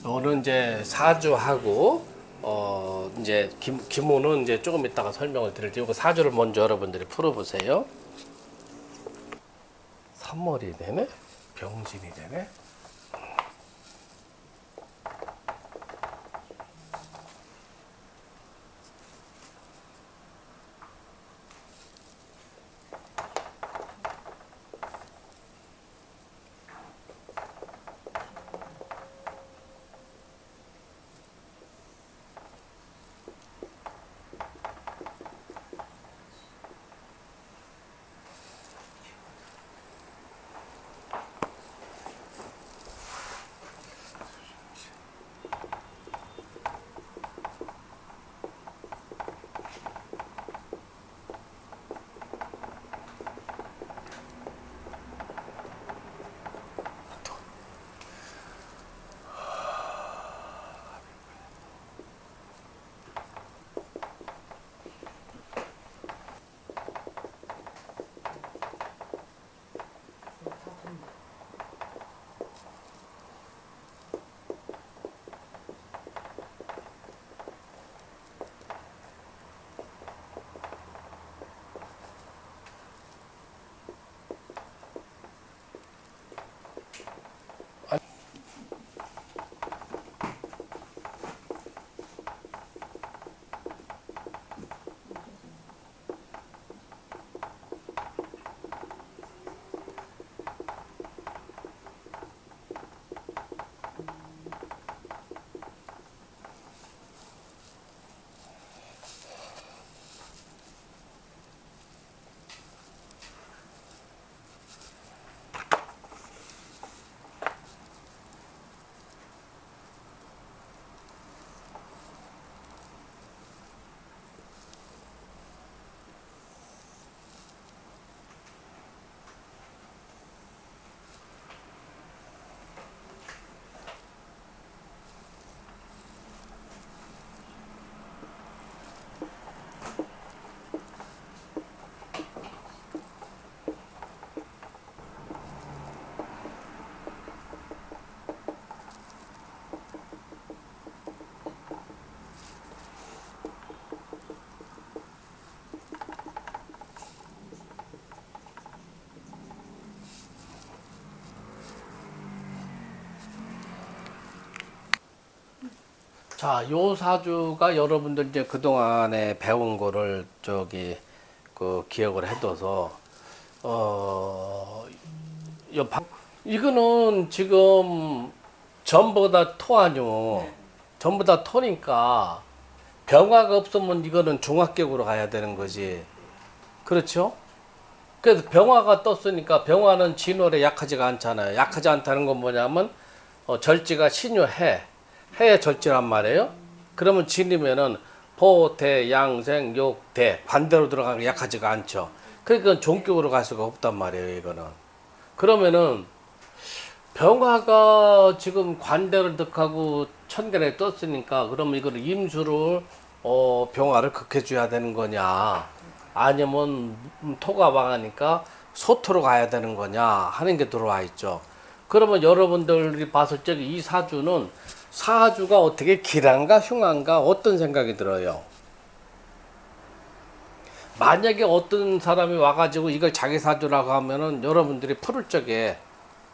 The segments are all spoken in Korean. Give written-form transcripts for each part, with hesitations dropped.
오늘 이제 사주하고 이제 기모는 이제 조금 이따가 설명을 드릴게요. 이거 사주를 먼저 여러분들이 풀어보세요. 3월이 되네, 병진이 되네. 자, 요 사주가 여러분들 이제 그동안에 배운 거를 기억을 해둬서 이거는 지금 전부 다 토 아니요. 전부 다 토니까 병화가 없으면 이거는 중합격으로 가야 되는 거지. 그렇죠? 그래서 병화가 떴으니까 병화는 진월에 약하지가 않잖아요. 약하지 않다는 건 뭐냐면 절지가 신유해. 해의 절지란 말이에요. 그러면 진이면은 포대, 양생, 욕, 대 반대로 들어가면 약하지가 않죠. 그러니까 종격으로 갈 수가 없단 말이에요. 이거는. 그러면은 병화가 지금 관대를 득하고 천간에 떴으니까 그러면 이거를 임수를 병화를 극해줘야 되는 거냐, 아니면 토가 망하니까 소토로 가야 되는 거냐 하는 게 들어와 있죠. 그러면 여러분들이 봤을 때 이 사주가 어떻게 길한가 흉한가 어떤 생각이 들어요? 만약에 어떤 사람이 와가지고 이걸 자기 사주라고 하면은 여러분들이 풀을 적에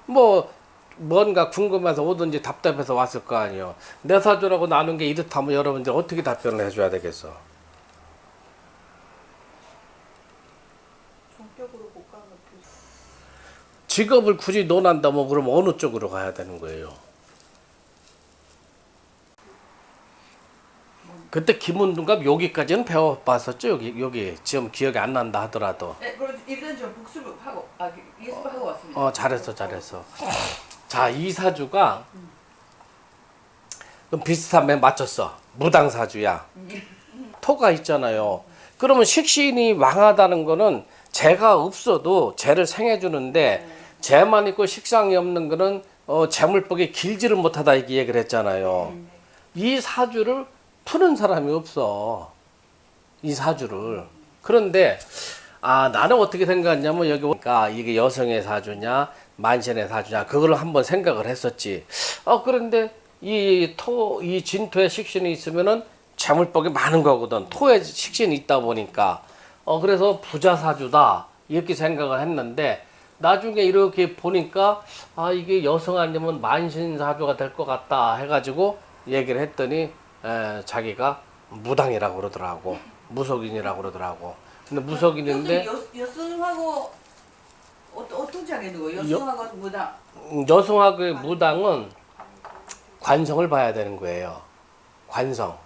뭐 뭔가 궁금해서 오든지 답답해서 왔을 거 아니에요. 내 사주라고 나눈 게 이렇다면 여러분들 어떻게 답변을 해줘야 되겠어? 본격으로 못 가면 직업을 굳이 논한다면 그럼 어느 쪽으로 가야 되는 거예요? 그때 김은중갑 여기까지는 배워봤었죠. 여기 지금 기억이 안 난다 하더라도. 네, 그럼 일단 좀 복습하고 예습하고 왔습니다. 잘했어. 자, 이 사주가 좀 비슷하면 맞췄어. 무당사주야. 토가 있잖아요. 그러면 식신이 망하다는 거는 재가 없어도 재를 생해주는데 재만 있고 식상이 없는 거는 재물복이 길지를 못하다 이렇게 얘기를 했잖아요. 이 사주를 푸는 사람이 없어. 이 사주를. 그런데 나는 어떻게 생각했냐면 여기 보니까 이게 여성의 사주냐 만신의 사주냐 그걸 한번 생각을 했었지. 그런데 이 진토에 식신이 있으면은 재물복이 많은 거거든. 토에 식신이 있다 보니까. 그래서 부자사주다. 이렇게 생각을 했는데, 나중에 이렇게 보니까, 이게 여성 아니면 만신사주가 될 것 같다 해가지고 얘기를 했더니, 자기가 무당이라고 그러더라고. 무속인이라고 그러더라고. 근데 무속인인데, 여승하고 어떻게 하게 되고 여승하고 무당. 여성하고의 무당은 관성을 봐야 되는 거예요. 관성.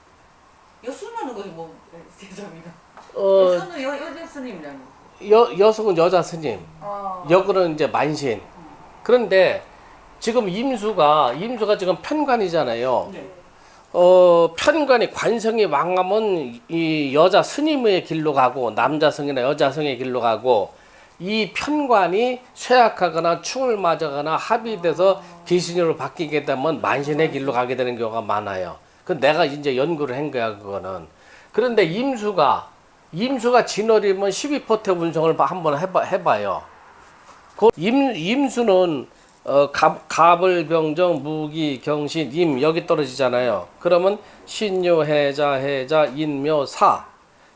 여승하는 것이 뭐 죄송합니다. 어, 여승은 여자 스님이라는. 여성은 여자 스님. 여고는 이제 만신. 그런데 지금 임수가 지금 편관이잖아요. 네. 편관이 관성이 왕하면 이 여자 스님의 길로 가고 남자성이나 여자성의 길로 가고 이 편관이 쇠약하거나 충을 맞아거나 합의돼서 귀신으로 바뀌게 되면 만신의 길로 가게 되는 경우가 많아요. 그 내가 이제 연구를 한 거야 그거는. 그런데 임수가 진월이면 12포태 운성을 한번 해봐요. 그 임수는 갑을 병정 무기 경신 임 여기 떨어지잖아요. 그러면 신묘 해자 인묘 사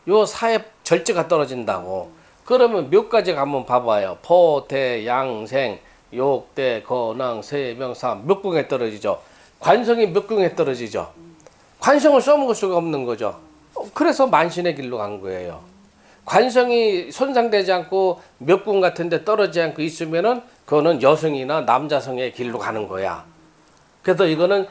요 사의 절제가 떨어진다고. 그러면 몇 가지 한번 봐봐요. 포태 양생 욕대 거낭 세명사 묘궁에 떨어지죠. 관성이 묘궁에 떨어지죠. 관성을 써먹을 수가 없는 거죠. 그래서 만신의 길로 간 거예요. 관성이 손상되지 않고 묘궁 같은 데 떨어지지 않고 있으면은 그거는 여성이나 남자성의 길로 가는 거야. 그래서 이거는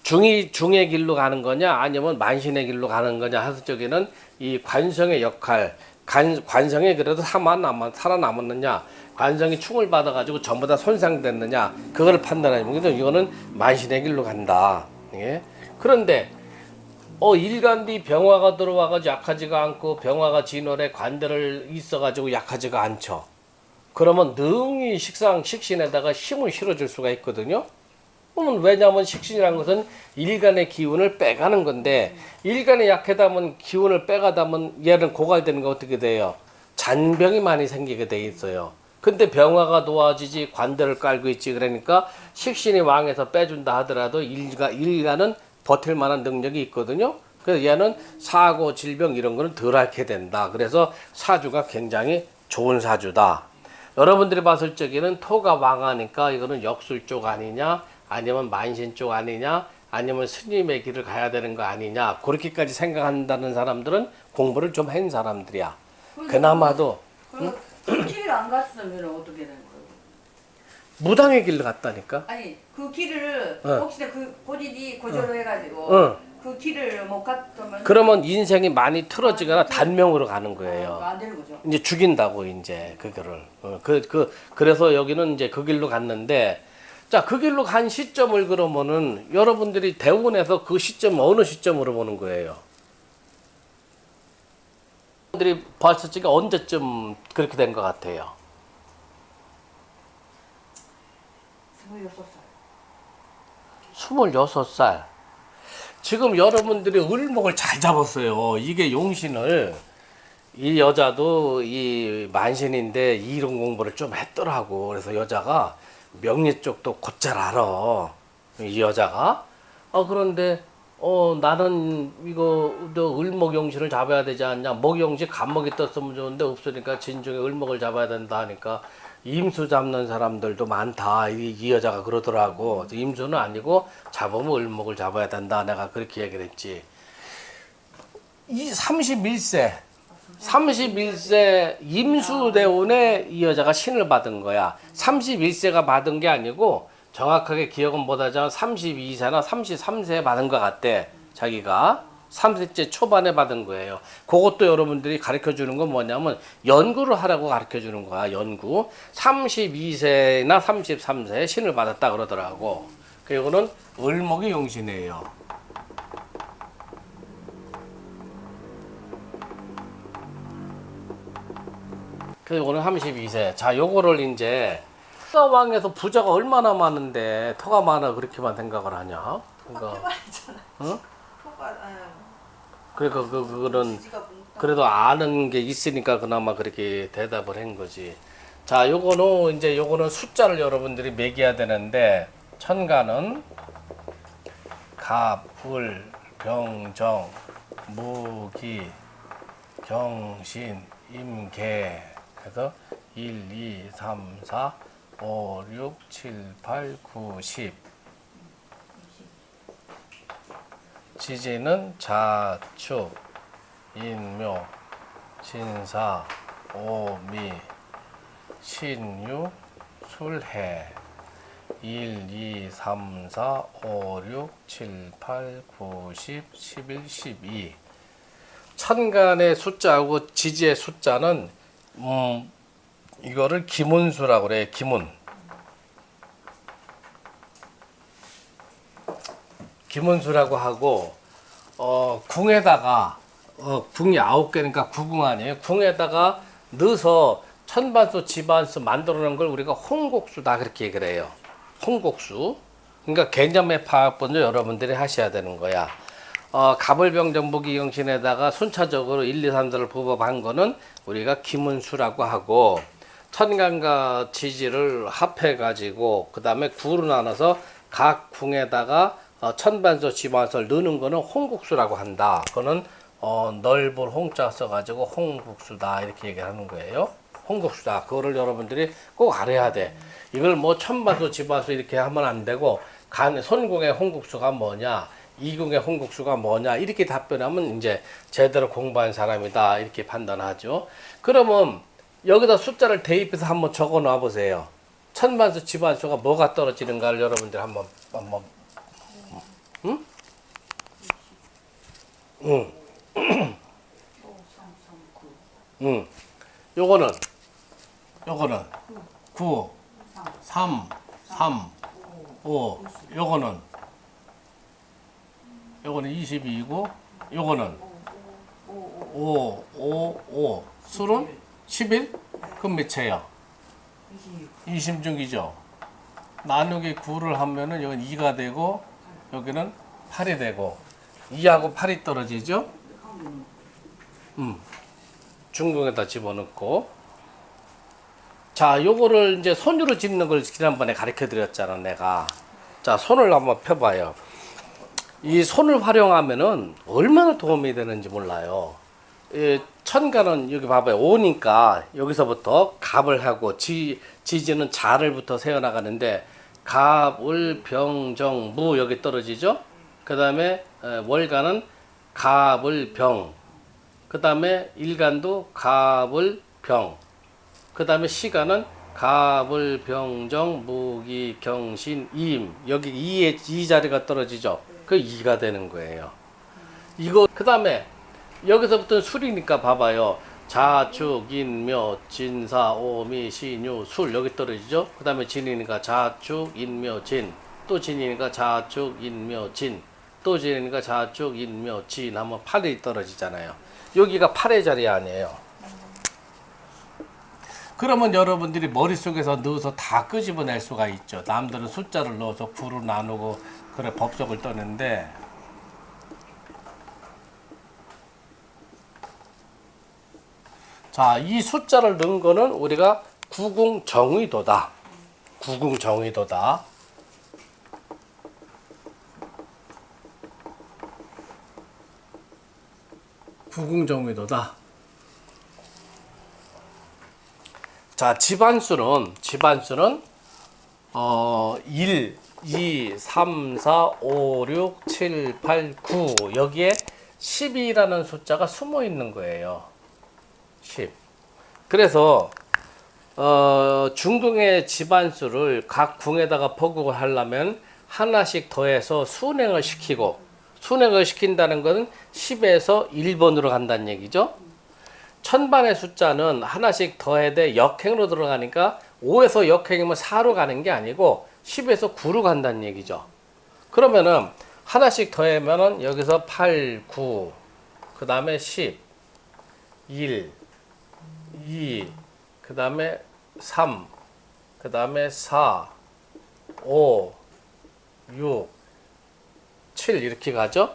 중의 길로 가는 거냐 아니면 만신의 길로 가는 거냐 해서 저기는 이 관성의 역할, 관성이 그래도 살아남았느냐, 관성이 충을 받아가지고 전부 다 손상됐느냐 그걸 판단하면 그래서 이거는 만신의 길로 간다. 예? 그런데 일간뒤 병화가 들어와가지고 약하지가 않고 병화가 진월에 관대를 있어가지고 약하지가 않죠. 그러면 능히 식신에다가 힘을 실어줄 수가 있거든요. 왜냐하면 식신이라는 것은 일간의 기운을 빼가는 건데 일간이 약하다면 기운을 빼가다면 얘는 고갈되는 거 어떻게 돼요? 잔병이 많이 생기게 돼 있어요. 근데 병화가 도와지지 관대를 깔고 있지 그러니까 식신이 왕에서 빼준다 하더라도 일간은 버틸 만한 능력이 있거든요. 그래서 얘는 사고, 질병 이런 거는 덜 앓게 된다. 그래서 사주가 굉장히 좋은 사주다. 여러분들이 봤을 적에는 토가 왕하니까 이거는 역술 쪽 아니냐, 아니면 만신 쪽 아니냐, 아니면 스님의 길을 가야 되는 거 아니냐, 그렇게까지 생각한다는 사람들은 공부를 좀 한 사람들이야. 그나마도 그 길을 안 갔으면 어떻게 되는 거예요? 무당의 길을 갔다니까. 아니 그 길을 혹시나 그 본인이 고조를 해가지고 그 길을 못 갔으면 그러면 인생이 많이 틀어지거나 단명으로 가는 거예요. 안 되는 거죠. 이제 죽인다고 이제 그거를. 그래서 여기는 이제 그 길로 갔는데 자, 그 길로 간 시점을 그러면은 여러분들이 대운에서 그 시점 어느 시점으로 보는 거예요? 여러분들이 봤을 적에 언제쯤 그렇게 된 것 같아요? 26살. 26살. 지금 여러분들이 을목을 잘 잡았어요. 이게 용신을 이 여자도 이 만신인데 이론 공부를 좀 했더라고. 그래서 여자가 명리 쪽도 곧잘 알아. 이 여자가. 그런데 나는 이거 너 을목 용신을 잡아야 되지 않냐. 목 용신 간목이 떴으면 좋은데 없으니까 진중에 을목을 잡아야 된다 하니까 임수 잡는 사람들도 많다. 이 여자가 그러더라고. 임수는 아니고 잡으면 을목을 잡아야 된다. 내가 그렇게 얘기를 했지. 이 31세 임수대운에 이 여자가 신을 받은 거야. 31세가 받은 게 아니고 정확하게 기억은 못하지만 32세나 33세에 받은 것 같대. 자기가 30세 초반에 받은 거예요. 그것도 여러분들이 가르쳐 주는 건 뭐냐면 연구를 하라고 가르쳐 주는 거야. 연구. 32세나 33세에 신을 받았다 그러더라고. 그리고는 을목이 용신이에요. 그래서 오늘 32세. 자, 요거를 이제 토가왕에서 부자가 얼마나 많은데 토가 많아 그렇게만 생각을 하냐? 그러니까, 응? 그러니까 그거는 그래도 아는 게 있으니까 그나마 그렇게 대답을 한 거지. 자, 요거는 숫자를 여러분들이 매겨야 되는데 천간은 갑, 을, 병, 정, 무기, 경신, 임계 해서 1, 2, 3, 4, 5, 6, 7, 8, 9, 10. 지지는 자축, 인묘, 진사, 오미, 신유, 술해. 1, 2, 3, 4, 5, 6, 7, 8, 9, 10, 11, 12. 천간의 숫자하고 지지의 숫자는 이거를 기문수라고 그래. 기문수라고 하고 궁에다가 궁이 9개니까 구궁 아니에요. 궁에다가 넣어서 천반수 지반수 만들어 놓은 걸 우리가 홍곡수다 그렇게 얘기를 해요. 홍곡수. 그러니까 개념의 파악본도 여러분들이 하셔야 되는 거야. 갑을병정 무기경신에다가 순차적으로 1, 2, 3들을 부법한 거는 우리가 기문수라고 하고, 천간과 지지를 합해가지고 그 다음에 구로 나눠서 각 궁에다가 천반수 지반수를 넣는 거는 홍국수라고 한다. 그거는 넓은 홍자 써가지고 홍국수다 이렇게 얘기하는 거예요. 홍국수다. 그거를 여러분들이 꼭 알아야 돼. 이걸 뭐 천반수 지반수 이렇게 하면 안 되고, 손궁의 홍국수가 뭐냐, 이궁의 홍국수가 뭐냐 이렇게 답변하면 이제 제대로 공부한 사람이다 이렇게 판단하죠. 그러면 여기다 숫자를 대입해서 한번 적어 놔 보세요. 천반수 지반수가 뭐가 떨어지는가를 여러분들 한번 응? 응. 응. 요거는 9, 3, 5. 요거는 22이고 요거는 5. 술은 11? 그럼 몇채야? 20중이죠. 나누기 9를 하면은 여기는 2가 되고 여기는 8이 되고 2하고 8이 떨어지죠? 중궁에다 집어넣고. 자, 요거를 이제 손으로 짚는 걸 지난번에 가르쳐 드렸잖아, 내가. 자, 손을 한번 펴봐요. 이 손을 활용하면은 얼마나 도움이 되는지 몰라요. 천간은 여기 봐봐요. 5니까 여기서부터 갑을 하고 지지는 자를부터 세어나가는데 갑, 을, 병, 정, 무 여기 떨어지죠. 그 다음에 월간은 갑, 을, 병. 그 다음에 일간도 갑, 을, 병. 그 다음에 시간은 갑, 을, 병, 정, 무기, 경신, 임. 여기 이 자리가 떨어지죠. 그 2가 되는 거예요. 이거 그 다음에 여기서부터 술이니까 봐봐요. 자축, 인묘, 진사, 오미, 신유, 술 여기 떨어지죠. 그 다음에 진이니까 자축, 인묘, 진. 또 진이니까 자축, 인묘, 진. 또 진이니까 자축, 인묘, 진 하면 8이 떨어지잖아요. 여기가 8의 자리 아니에요. 그러면 여러분들이 머릿속에서 넣어서 다 끄집어낼 수가 있죠. 남들은 숫자를 넣어서 9로 나누고 그래 법석을 떠는데, 자, 이 숫자를 넣은 거는 우리가 구궁정의도다. 구궁정의도다. 구궁정의도다. 자, 집안수는 1, 2, 3, 4, 5, 6, 7, 8, 9 여기에 12라는 숫자가 숨어 있는 거예요. 10. 그래서 중궁의 집안수를 각 궁에다가 포국을 하려면 하나씩 더해서 순행을 시키고, 순행을 시킨다는 것은 10에서 1번으로 간다는 얘기죠. 천반의 숫자는 하나씩 더해대 역행으로 들어가니까 5에서 역행이면 4로 가는 게 아니고 10에서 9로 간다는 얘기죠. 그러면은 하나씩 더하면은 여기서 8, 9, 그 다음에 10, 1, 2, 그 다음에 3, 그 다음에 4, 5, 6, 7 이렇게 가죠.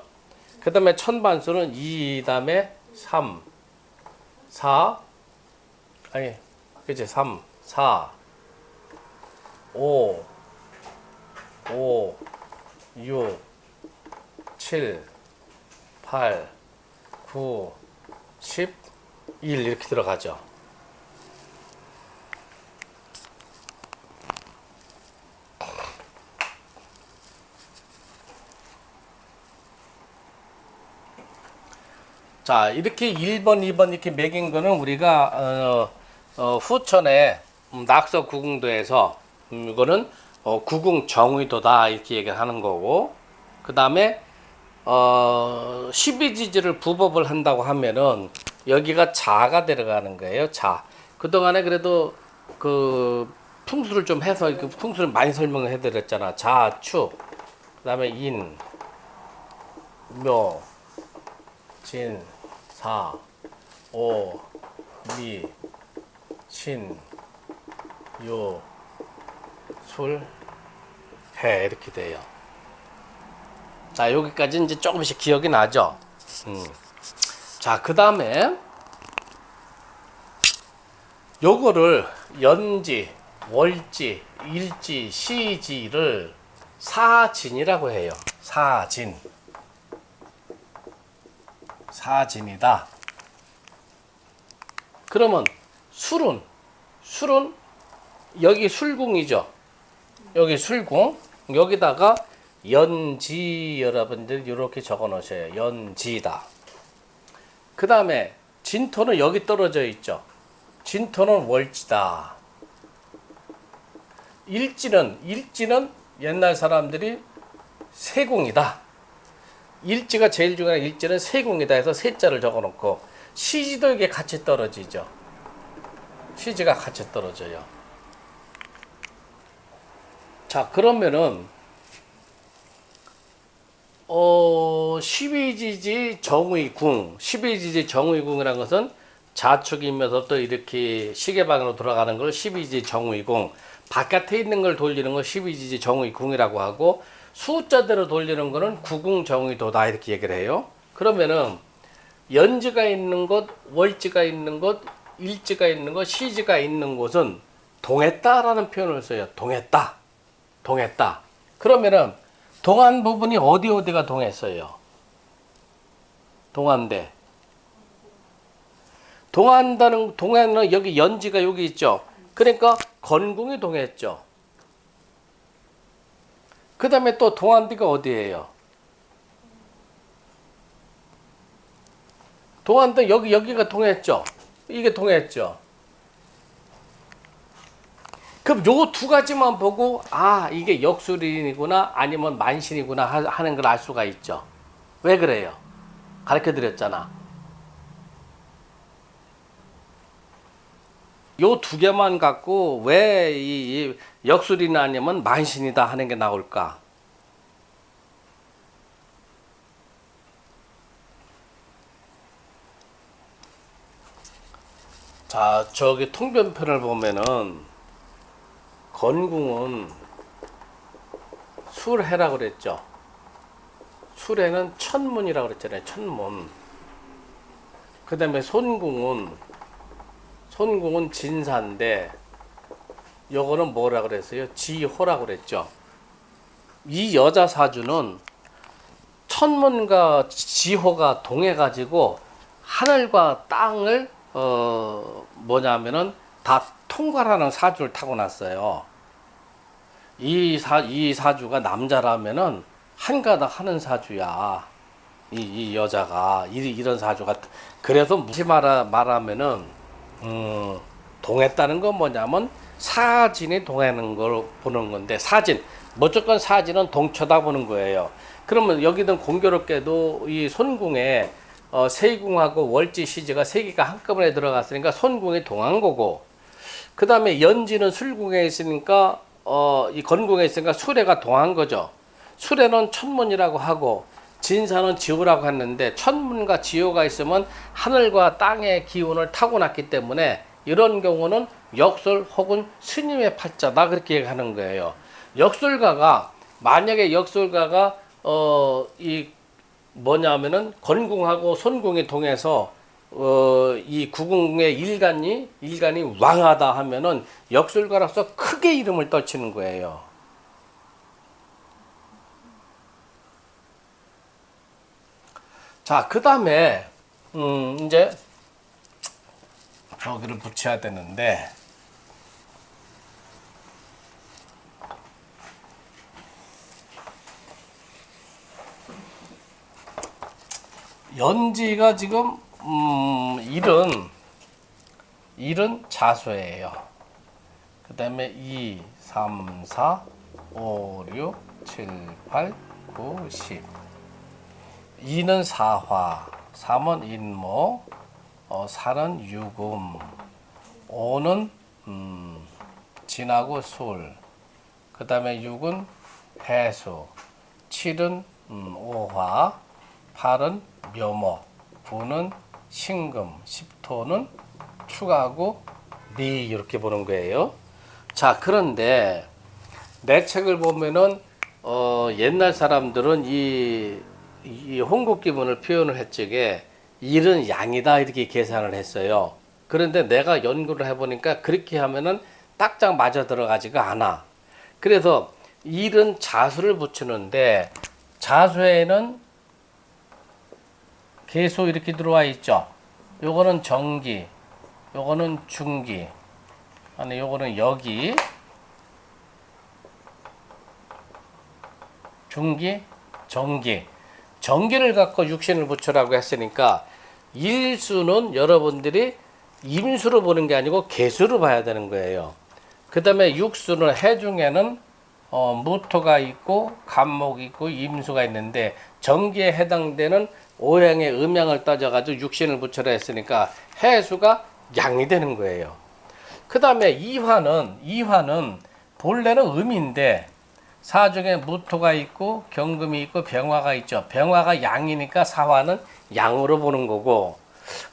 그 다음에 천반수는 2 다음에 3, 4, 아니, 그치, 3, 4, 5, 6, 7, 8, 9, 10, 1 이렇게 들어가죠. 자, 이렇게 1번, 2번 이렇게 매긴 거는 우리가 후천의 낙서 구궁도에서 이거는 구궁 정의도다 이렇게 얘기를 하는 거고, 그 다음에 12지지를 부법을 한다고 하면은 여기가 자가 들어가는 거예요. 자. 그동안에 그래도 그 풍수를 좀 해서 그 풍수를 많이 설명을 해드렸잖아. 자, 축, 그 다음에 인, 묘, 진, 사, 오, 미, 신, 요, 술, 해 이렇게 돼요. 자, 여기까지 이제 조금씩 기억이 나죠. 자, 그 다음에 요거를 연지, 월지, 일지, 시지를 사진이라고 해요. 사진. 사진이다. 그러면 술은 여기 술궁이죠. 여기 술궁. 여기다가 연지 여러분들 이렇게 적어 놓으셔요. 연지다. 그 다음에 진토는 여기 떨어져 있죠. 진토는 월지다. 일지는 옛날 사람들이 세궁이다. 일지가 제일 중요한 일지는 세궁이다 해서 세자를 적어 놓고, 시지도 이게 같이 떨어지죠. 시지가 같이 떨어져요. 자, 그러면은 12지지 정의궁, 12지지 정의궁이라는 것은 자축이면서 또 이렇게 시계방으로 돌아가는 걸 12지지 정의궁, 바깥에 있는 걸 돌리는 걸 12지지 정의궁이라고 하고, 숫자대로 돌리는 거는 구궁정의도다 이렇게 얘기를 해요. 그러면은 연지가 있는 곳, 월지가 있는 곳, 일지가 있는 곳, 시지가 있는 곳은 동했다라는 표현을 써요. 동했다. 그러면은 동한 부분이 어디가 동했어요? 동한데. 동해는 여기 연지가 여기 있죠. 그러니까 건궁이 동했죠. 그 다음에 또 동안디가 어디예요? 동안도 여기가 동했죠. 이게 동했죠. 그럼 요 두 가지만 보고 이게 역술인이구나 아니면 만신이구나 하는 걸 알 수가 있죠. 왜 그래요? 가르쳐 드렸잖아. 요 두 개만 갖고 왜 이 역술인 아니면 만신이다 하는 게 나올까? 자, 저기 통변편을 보면은 건궁은 술해라고 그랬죠. 술해는 천문이라고 그랬잖아요. 천문. 그 다음에 손궁은 진사인데 요거는 뭐라 그랬어요? 지호라고 그랬죠. 이 여자 사주는 천문과 지호가 동해가지고 하늘과 땅을 뭐냐면은 다 통과하는 사주를 타고났어요. 이 사주가 남자라면은 한가닥 하는 사주야. 이 여자가 이런 사주가. 그래서 무시 말하면은 동했다는 건 뭐냐면 사진이 동하는 걸 보는 건데, 사진 무조건 사진은 동쳐다 보는 거예요. 그러면 여기는 공교롭게도 이 손궁에 세궁하고 월지 시지가 세 개가 한꺼번에 들어갔으니까 손궁이 동한 거고, 그 다음에 연지는 술궁에 있으니까 이 건궁에 있으니까 수레가 동한 거죠. 수레는 천문이라고 하고 진사는 지호라고 했는데, 천문과 지호가 있으면 하늘과 땅의 기운을 타고났기 때문에 이런 경우는 역술 혹은 스님의 팔자다 그렇게 얘기하는 거예요. 만약에 역술가가 이 뭐냐면은 건궁하고 손궁이 동해서 이 구궁의 일간이 왕하다 하면은 역술가로서 크게 이름을 떨치는 거예요. 자, 그 다음에 이제 저기를 붙여야 되는데 연지가 지금 일은 자수예요. 그 다음에 2, 3, 4, 5, 6, 7, 8, 9, 10. 2는 사화, 3은 인모, 4는 유금, 5는 진하고 술, 그 다음에 6은 해수, 7은 오화, 8은 묘목, 9는 신금, 10토는 축하고 미 이렇게 보는 거예요. 자, 그런데 내 책을 보면은 옛날 사람들은 이 홍국기문을 표현을 했적에 일은 양이다 이렇게 계산을 했어요. 그런데 내가 연구를 해보니까 그렇게 하면은 딱딱 맞아 들어가지가 않아. 그래서 일은 자수를 붙이는데 자수에는 계수 이렇게 들어와 있죠. 요거는 정기, 요거는 중기, 아니 요거는 여기, 중기, 정기. 정기를 갖고 육신을 붙여라고 했으니까 일수는 여러분들이 임수로 보는 게 아니고 개수로 봐야 되는 거예요. 그 다음에 육수는 해중에는 무토가 있고 간목이 있고 임수가 있는데 정기에 해당되는 오행의 음양을 따져가지고 육신을 붙여라 했으니까 해수가 양이 되는 거예요. 그 다음에 이화는 본래는 음인데 사중에 무토가 있고 경금이 있고 병화가 있죠. 병화가 양이니까 사화는 양으로 보는 거고,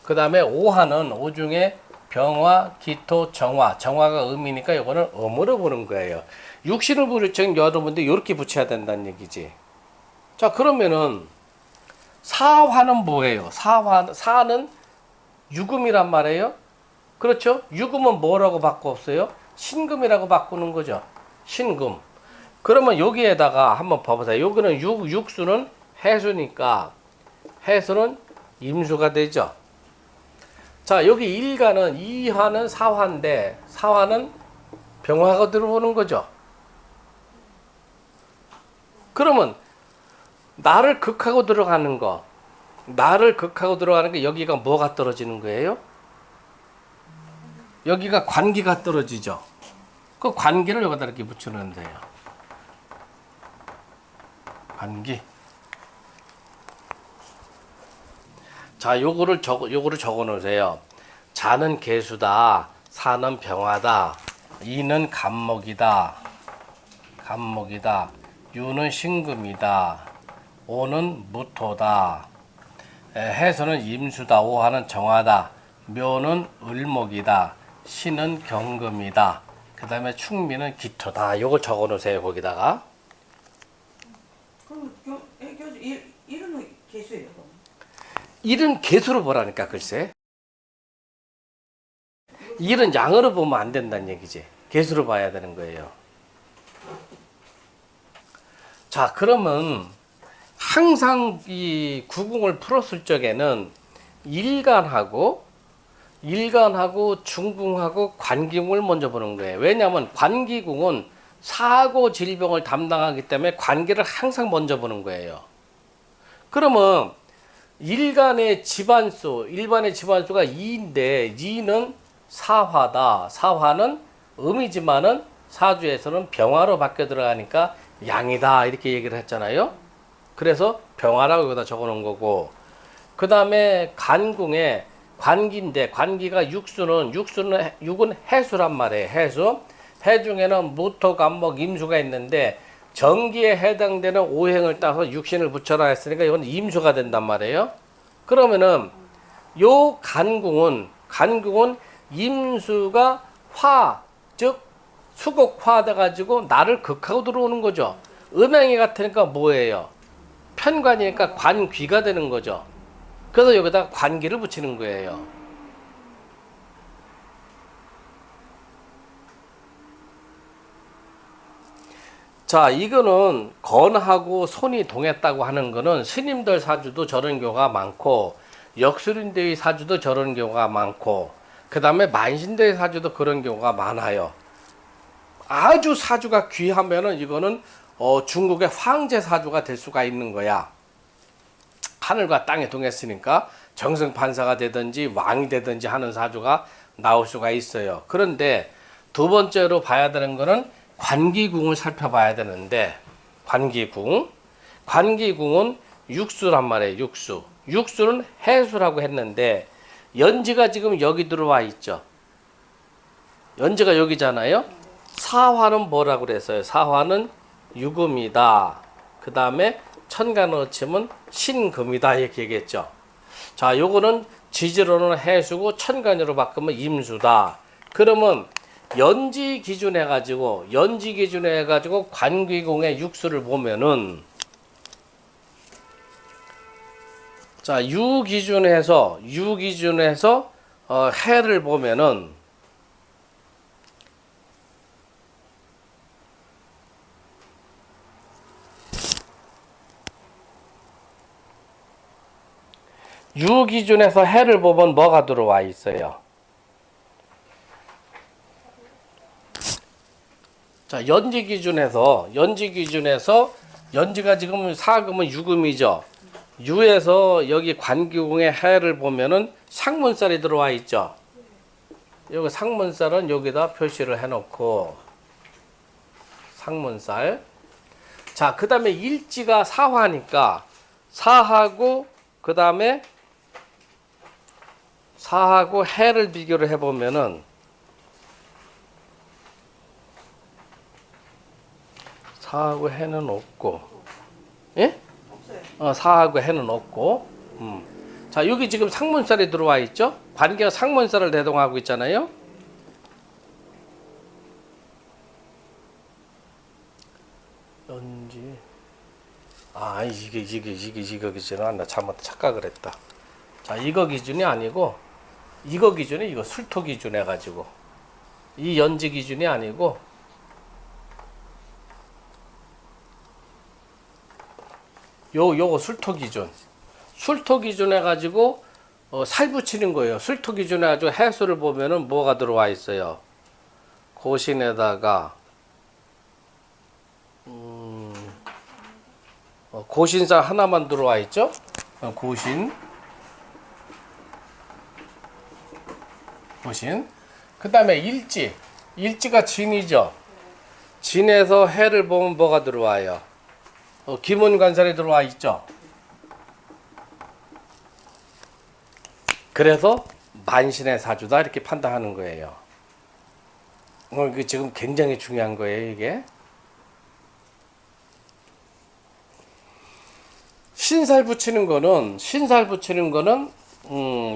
그 다음에 오화는 오중에 병화, 기토, 정화, 정화가 음이니까 이거는 음으로 보는 거예요. 육신을 부를 적은 여러분들 이렇게 붙여야 된다는 얘기지. 자, 그러면은 사화는 뭐예요? 사는 유금이란 말이에요. 그렇죠? 유금은 뭐라고 바꿨어요? 신금이라고 바꾸는 거죠. 신금. 그러면 여기에다가 한번 봐보세요. 여기는 육수는 해수니까 해수는 임수가 되죠. 자, 여기 일간은 이화는 사화인데 사화는 병화가 들어오는 거죠. 그러면 나를 극하고 들어가는 거, 여기가 뭐가 떨어지는 거예요? 여기가 관기가 떨어지죠. 그 관기를 여기다 이렇게 붙여놓으면 돼요. 관기. 자, 요거를 적어 놓으세요. 자는 개수다. 사는 병화다. 이는 간목이다. 유는 신금이다. 오는 무토다. 해수는 임수다. 오화는 정화다. 묘는 을목이다. 신은 경금이다. 그 다음에 충미는 기토다. 요걸 적어 놓으세요. 거기다가. 그럼 교수 일은 개수예요. 그럼. 일은 개수로 보라니까 글쎄. 일은 양으로 보면 안 된다는 얘기지. 개수로 봐야 되는 거예요. 자, 그러면 항상 이 구궁을 풀었을 적에는 일간하고 중궁하고 관기궁을 먼저 보는 거예요. 왜냐하면 관기궁은 사고 질병을 담당하기 때문에 관계를 항상 먼저 보는 거예요. 그러면 일반의 집안수가 2인데 2는 사화다. 사화는 음이지만은 사주에서는 병화로 바뀌어 들어가니까 양이다 이렇게 얘기를 했잖아요. 그래서 병화라고 여기다 적어 놓은 거고, 그 다음에 간궁에 관기인데 관기가 육은 해수란 말이에요. 해중에는 무토, 간목, 임수가 있는데 정기에 해당되는 오행을 따서 육신을 붙여라 했으니까 이건 임수가 된단 말이에요. 그러면은 요 간궁은 임수가 화, 즉 수곡화돼 가지고 나를 극하고 들어오는 거죠. 음행이 같으니까 뭐예요? 편관이니까 관귀가 되는 거죠. 그래서 여기다 관기를 붙이는 거예요. 자, 이거는 건하고 손이 동했다고 하는 거는 스님들 사주도 저런 경우가 많고 역술인대의 사주도 저런 경우가 많고 그 다음에 만신대의 사주도 그런 경우가 많아요. 아주 사주가 귀하면은 이거는 중국의 황제 사주가 될 수가 있는 거야. 하늘과 땅이 동했으니까 정승판사가 되든지 왕이 되든지 하는 사주가 나올 수가 있어요. 그런데 두 번째로 봐야 되는 거는 관기궁을 살펴봐야 되는데 관기궁은 육수란 말이에요. 육수는 해수라고 했는데 연지가 지금 여기 들어와 있죠. 연지가 여기잖아요. 사화는 뭐라고 그랬어요? 사화는 유금이다. 그 다음에 천간으로 치면 신금이다 이렇게 얘기했죠. 자, 요거는 지지로는 해수고 천간으로 바꾸면 임수다. 그러면 연지 기준해 가지고 관기궁의 육수를 보면은 자, 유 기준에서 해를 보면은 유 기준에서 해를 보면 뭐가 들어와 있어요? 자, 연지 기준에서 연지가 지금 사금은 유금이죠. 유에서 여기 관기궁의 해를 보면은 상문살이 들어와 있죠. 여기 상문살은 여기다 표시를 해놓고 상문살. 자, 그 다음에 일지가 사화니까 사하고 그 다음에 사하고 해를 비교를 해보면은 사하고 해는 없고, 예? 사하고 해는 없고, 자, 여기 지금 상문살이 들어와 있죠? 관계가 상문살을 대동하고 있잖아요? 연지. 이게 기준은 나 잘못 착각을 했다. 자, 이거 기준이 아니고, 이거 기준이 이거 술토 기준 해가지고, 이 연지 기준이 아니고, 요거 술토 기준 해가지고 살 붙이는 거예요. 술토 기준 해가지고 해수를 보면은 뭐가 들어와 있어요. 고신에다가 고신사 하나만 들어와 있죠. 고신. 그 다음에 일지가 진이죠. 진에서 해를 보면 뭐가 들어와요. 기문관살이 들어와 있죠. 그래서 만신의 사주다 이렇게 판단하는 거예요. 이게 지금 굉장히 중요한 거예요. 이게 신살 붙이는 거는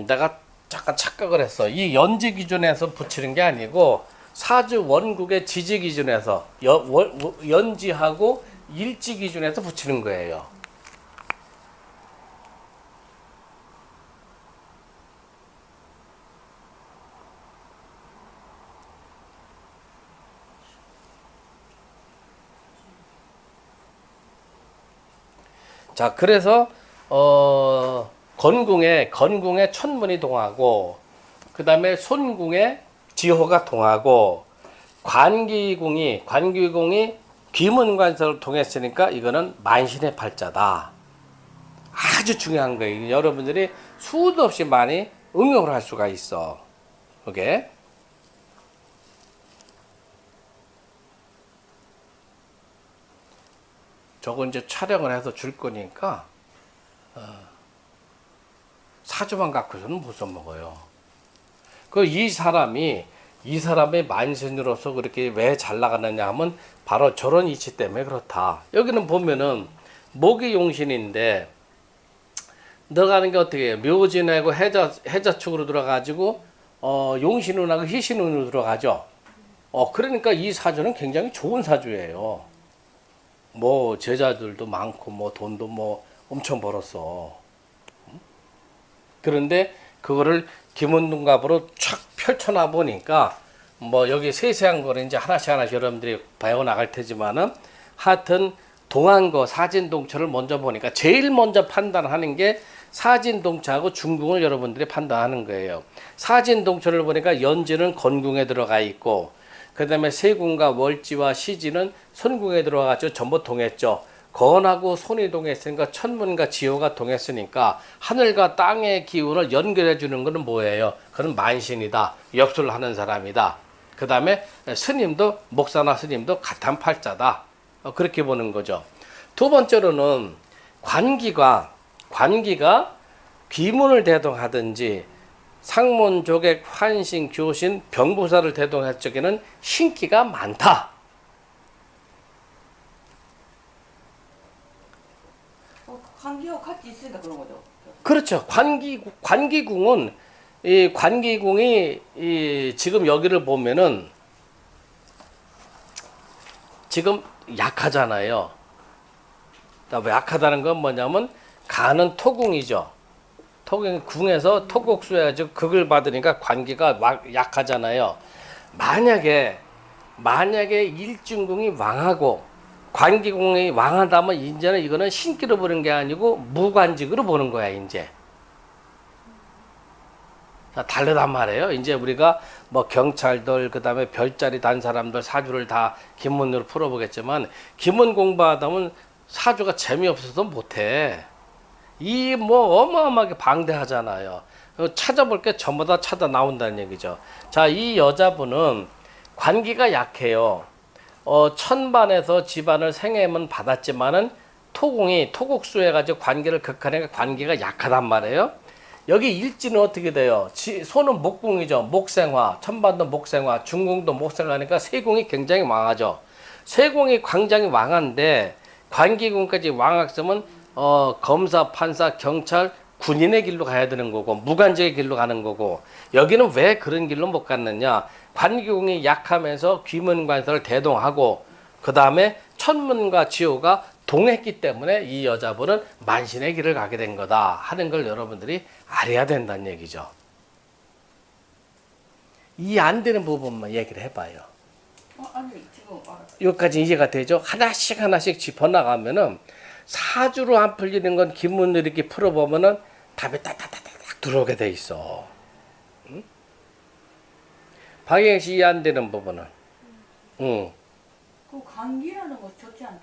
내가 잠깐 착각을 했어. 이 연지 기준에서 붙이는 게 아니고 사주 원국의 지지 기준에서 연지하고 일지 기준에서 붙이는 거예요. 자, 그래서 건궁에 천문이 동하고 그 다음에 손궁에 지호가 동하고 관기궁이 귀문관설을 통했으니까 이거는 만신의 팔자다. 아주 중요한 거예요. 여러분들이 수도 없이 많이 응용을 할 수가 있어. 오케이? 저거 이제 촬영을 해서 줄 거니까 사주만 갖고서는 못 써먹어요. 이 사람이 만신으로서 그렇게 왜 잘 나가느냐 하면 바로 저런 이치 때문에 그렇다. 여기는 보면은 목이 용신인데 들어가는 게 어떻게 해요? 묘진하고 해자축으로 들어가지고 용신운하고 희신운으로 들어가죠. 그러니까 이 사주는 굉장히 좋은 사주예요. 뭐 제자들도 많고 뭐 돈도 뭐 엄청 벌었어. 그런데 그거를 김원동갑으로 촥 펼쳐놔 보니까 뭐 여기 세세한 거는 이제 하나씩 여러분들이 배워 나갈 테지만은 하여튼 동한 거 사진동처를 먼저 보니까 제일 먼저 판단하는 게 사진동처하고 중궁을 여러분들이 판단하는 거예요. 사진동처를 보니까 연지는 건궁에 들어가 있고 그 다음에 세궁과 월지와 시지는 손궁에 들어가서 전부 동했죠. 건하고 손이 동했으니까 천문과 지호가 동했으니까 하늘과 땅의 기운을 연결해 주는 것은 뭐예요? 그건 만신이다. 엽수를 하는 사람이다. 그 다음에 스님도 목사나 스님도 같은 팔자다. 그렇게 보는 거죠. 두 번째로는 관기가 귀문을 대동하든지 상문, 조객, 환신, 교신, 병부사를 대동할 적에는 신기가 많다. 관계하고 같이 있으니까 그런 거죠. 그렇죠. 관기궁은 이 관기궁이 이 지금 여기를 보면은 지금 약하잖아요. 약하다는 건 뭐냐면 간은 토궁이죠. 토궁 궁에서 토곡수해가지고 극을 받으니까 관기가 약하잖아요. 만약에 일진궁이 왕하고 관기궁이 왕하다면 이제는 이거는 신기로 보는 게 아니고 무관직으로 보는 거야 이제. 다르단 말이에요. 이제 우리가 뭐 경찰들 그다음에 별자리 단 사람들 사주를 다 기문으로 풀어보겠지만 기문 공부하다면 사주가 재미없어서 못해. 이 뭐 어마어마하게 방대하잖아요. 찾아볼 게 전부 다 찾아 나온다는 얘기죠. 자, 이 여자분은 관기가 약해요. 천반에서 집안을 생애만 받았지만은 토궁이 토국수해가지고 관계를 극하니까 관계가 약하단 말이에요. 여기 일지는 어떻게 돼요? 소는 목궁이죠. 목생화, 천반도 목생화, 중궁도 목생화니까 세궁이 굉장히 왕하죠. 세궁이 굉장히 왕한데 관기궁까지 왕학쓰면 검사, 판사, 경찰, 군인의 길로 가야 되는 거고 무관직의 길로 가는 거고 여기는 왜 그런 길로 못 갔느냐? 관기궁이 약하면서 귀문관서를 대동하고 그 다음에 천문과 지호가 동했기 때문에 이 여자분은 만신의 길을 가게 된 거다 하는 걸 여러분들이 알아야 된다는 얘기죠. 이해 안 되는 부분만 얘기를 해봐요. 아니 지금 알았어요. 여기까지 이해가 되죠? 하나씩 짚어나가면은 사주로 안 풀리는 건 기문을 이렇게 풀어보면은 답이 딱딱딱딱 들어오게 돼 있어. 응? 박예경 씨 이해 안 되는 부분은? 응. 그 관계라는 거 좋지 않다.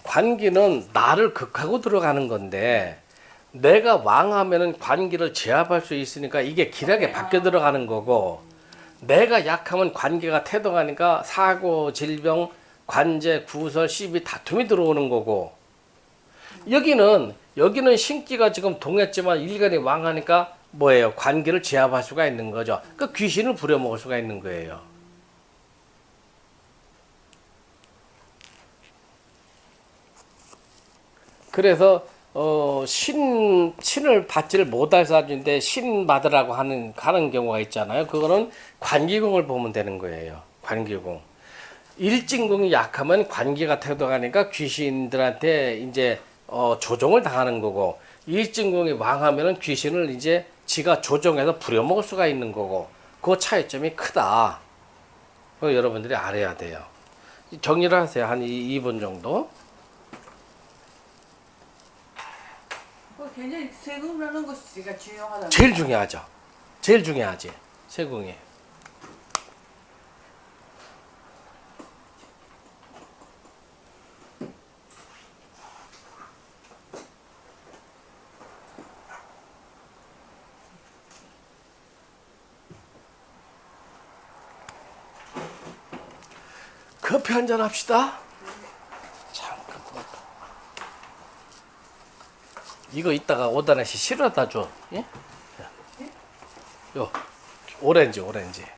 관기는 나를 극하고 들어가는 건데 내가 왕하면은 관기를 제압할 수 있으니까 이게 길하게 바뀌어 들어가는 거고 내가 약하면 관기가 태동하니까 사고, 질병, 관제, 구설, 시비, 다툼이 들어오는 거고 여기는 신기가 지금 동했지만 일간이 왕하니까 뭐예요? 관기를 제압할 수가 있는 거죠. 그 귀신을 부려먹을 수가 있는 거예요. 그래서 신을 받지를 못할 사주인데 신 받으라고 하는 경우가 있잖아요. 그거는 관기궁을 보면 되는 거예요. 관기궁. 일진궁이 약하면 관기가 태동하니까 귀신들한테 이제 조종을 당하는 거고 일진궁이 왕하면은 귀신을 이제 지가 조종해서 부려먹을 수가 있는 거고 그 차이점이 크다. 그거 여러분들이 알아야 돼요. 정리를 하세요. 한 2분 정도. 굉장히 세금이라는 것이 중요하다. 제일 중요하죠. 제일 중요하지. 세궁이. 커피 한잔 합시다. 잠깐만. 이거 이따가 오다나 씨 실어다 줘. 예? 요 오렌지.